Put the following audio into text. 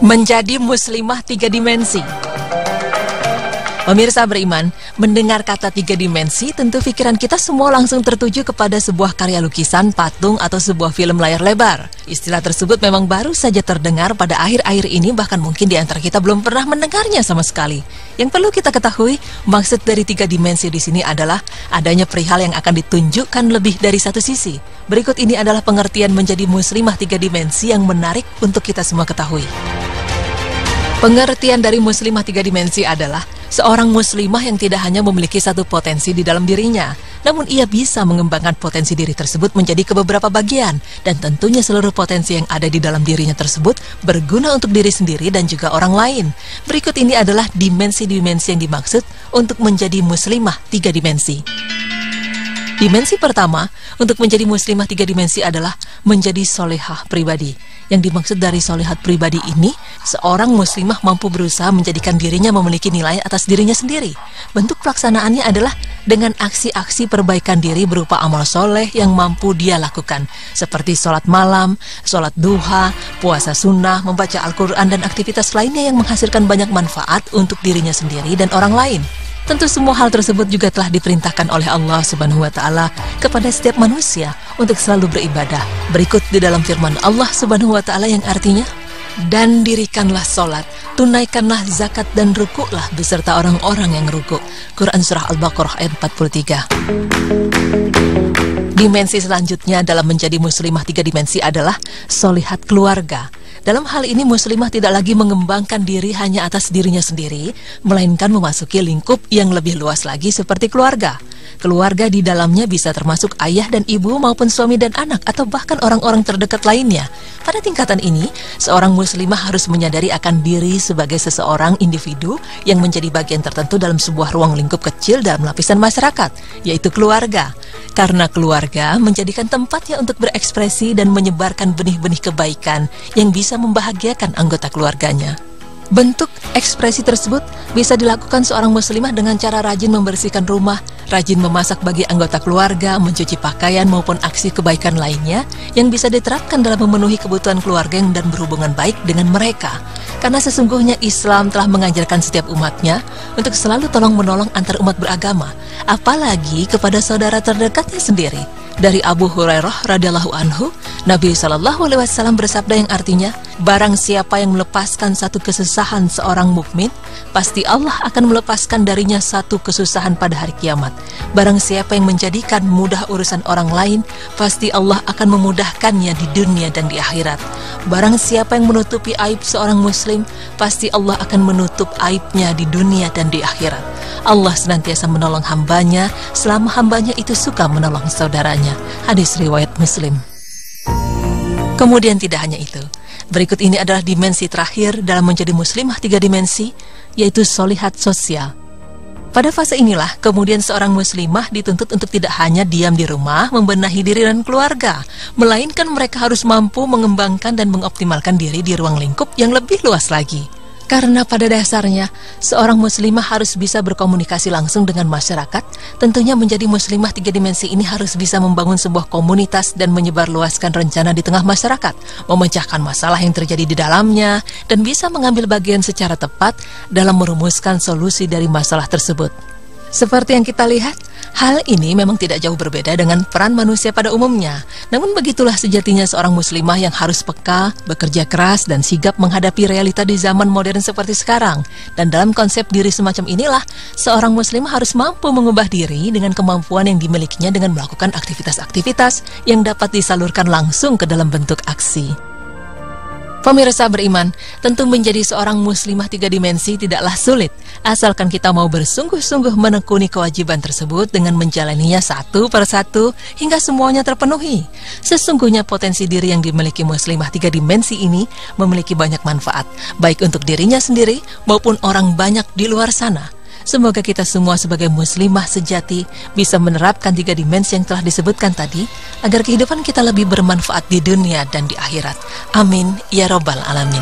Menjadi muslimah 3 dimensi. Pemirsa beriman, mendengar kata 3 dimensi, tentu pikiran kita semua langsung tertuju kepada sebuah karya lukisan, patung, atau sebuah film layar lebar. Istilah tersebut memang baru saja terdengar pada akhir-akhir ini, bahkan mungkin di antara kita belum pernah mendengarnya sama sekali. Yang perlu kita ketahui, maksud dari 3 dimensi di sini adalah adanya perihal yang akan ditunjukkan lebih dari satu sisi. Berikut ini adalah pengertian menjadi muslimah 3 dimensi yang menarik untuk kita semua ketahui. Pengertian dari muslimah 3 dimensi adalah seorang muslimah yang tidak hanya memiliki satu potensi di dalam dirinya, namun ia bisa mengembangkan potensi diri tersebut menjadi ke beberapa bagian, dan tentunya seluruh potensi yang ada di dalam dirinya tersebut berguna untuk diri sendiri dan juga orang lain. Berikut ini adalah dimensi-dimensi yang dimaksud untuk menjadi muslimah 3 dimensi. Dimensi pertama untuk menjadi muslimah 3 dimensi adalah menjadi solehah pribadi. Yang dimaksud dari solehat pribadi ini, seorang muslimah mampu berusaha menjadikan dirinya memiliki nilai atas dirinya sendiri. Bentuk pelaksanaannya adalah dengan aksi-aksi perbaikan diri berupa amal soleh yang mampu dia lakukan, seperti sholat malam, sholat duha, puasa sunnah, membaca Al-Quran, dan aktivitas lainnya yang menghasilkan banyak manfaat untuk dirinya sendiri dan orang lain. Tentu semua hal tersebut juga telah diperintahkan oleh Allah Subhanahu wa Ta'ala kepada setiap manusia untuk selalu beribadah. Berikut di dalam firman Allah Subhanahu wa Ta'ala yang artinya, dan dirikanlah sholat, tunaikanlah zakat, dan rukuklah beserta orang-orang yang rukuk. Quran Surah Al-Baqarah ayat 43. Dimensi selanjutnya dalam menjadi muslimah 3 dimensi adalah solihat keluarga. Dalam hal ini muslimah tidak lagi mengembangkan diri hanya atas dirinya sendiri, melainkan memasuki lingkup yang lebih luas lagi seperti keluarga. Keluarga di dalamnya bisa termasuk ayah dan ibu maupun suami dan anak, atau bahkan orang-orang terdekat lainnya. Pada tingkatan ini, seorang muslimah harus menyadari akan diri sebagai seseorang individu yang menjadi bagian tertentu dalam sebuah ruang lingkup kecil dalam lapisan masyarakat, yaitu keluarga. Karena keluarga menjadikan tempatnya untuk berekspresi dan menyebarkan benih-benih kebaikan yang bisa membahagiakan anggota keluarganya. Bentuk ekspresi tersebut bisa dilakukan seorang muslimah dengan cara rajin membersihkan rumah, rajin memasak bagi anggota keluarga, mencuci pakaian, maupun aksi kebaikan lainnya yang bisa diterapkan dalam memenuhi kebutuhan keluarga dan berhubungan baik dengan mereka. Karena sesungguhnya Islam telah mengajarkan setiap umatnya untuk selalu tolong-menolong antar umat beragama, apalagi kepada saudara terdekatnya sendiri. Dari Abu Hurairah radhiyallahu anhu, Nabi SAW bersabda yang artinya, barang siapa yang melepaskan satu kesusahan seorang mukmin, pasti Allah akan melepaskan darinya satu kesusahan pada hari kiamat. Barang siapa yang menjadikan mudah urusan orang lain, pasti Allah akan memudahkannya di dunia dan di akhirat. Barang siapa yang menutupi aib seorang muslim, pasti Allah akan menutup aibnya di dunia dan di akhirat. Allah senantiasa menolong hambanya selama hambanya itu suka menolong saudaranya. Hadis riwayat Muslim. Kemudian tidak hanya itu, berikut ini adalah dimensi terakhir dalam menjadi muslimah 3 dimensi, yaitu solihat sosial. Pada fase inilah kemudian seorang muslimah dituntut untuk tidak hanya diam di rumah membenahi diri dan keluarga, melainkan mereka harus mampu mengembangkan dan mengoptimalkan diri di ruang lingkup yang lebih luas lagi. Karena pada dasarnya, seorang muslimah harus bisa berkomunikasi langsung dengan masyarakat. Tentunya menjadi muslimah 3 dimensi ini harus bisa membangun sebuah komunitas dan menyebarluaskan rencana di tengah masyarakat, memecahkan masalah yang terjadi di dalamnya, dan bisa mengambil bagian secara tepat dalam merumuskan solusi dari masalah tersebut. Seperti yang kita lihat, hal ini memang tidak jauh berbeda dengan peran manusia pada umumnya. Namun begitulah sejatinya seorang muslimah yang harus peka, bekerja keras, dan sigap menghadapi realita di zaman modern seperti sekarang. Dan dalam konsep diri semacam inilah, seorang muslimah harus mampu mengubah diri dengan kemampuan yang dimilikinya dengan melakukan aktivitas-aktivitas yang dapat disalurkan langsung ke dalam bentuk aksi. Pemirsa beriman, tentu menjadi seorang muslimah 3 dimensi tidaklah sulit, asalkan kita mau bersungguh-sungguh menekuni kewajiban tersebut dengan menjalaninya satu persatu hingga semuanya terpenuhi. Sesungguhnya potensi diri yang dimiliki muslimah 3 dimensi ini memiliki banyak manfaat, baik untuk dirinya sendiri maupun orang banyak di luar sana. Semoga kita semua sebagai muslimah sejati bisa menerapkan 3 dimensi yang telah disebutkan tadi, agar kehidupan kita lebih bermanfaat di dunia dan di akhirat. Amin ya Rabbal Alamin.